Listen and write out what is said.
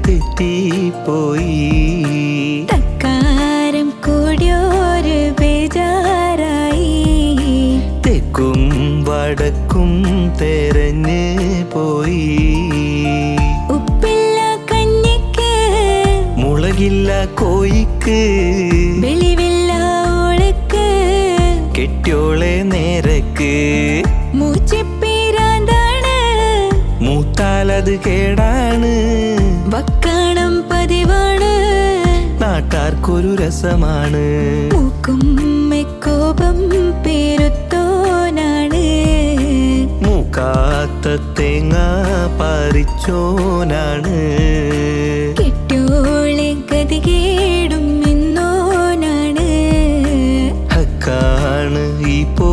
തെറ്റിപ്പോയി. തക്കാരം കൂടിയൊരു ബേജാറായി. തെക്കും വടക്കും തെരഞ്ഞ് പോയി. ഉപ്പില്ല കഞ്ഞിക്ക് മുളകില്ല കോയിക്ക് വെളിവില്ല ഓളക്ക് കെട്ടിയോളെ നേരക്ക്. മൂച്ചിപ്പീരാന്താണ് മൂത്താലത് കേടാണ്. വക്കാണം പതിവാണ് നാട്ടാർക്കൊരു രസമാണ്. മൂക്കും മെക്കോപം പേരുത്തോനാണ്. മൂക്കാത്ത തേങ്ങ പറിച്ചോനാണ്.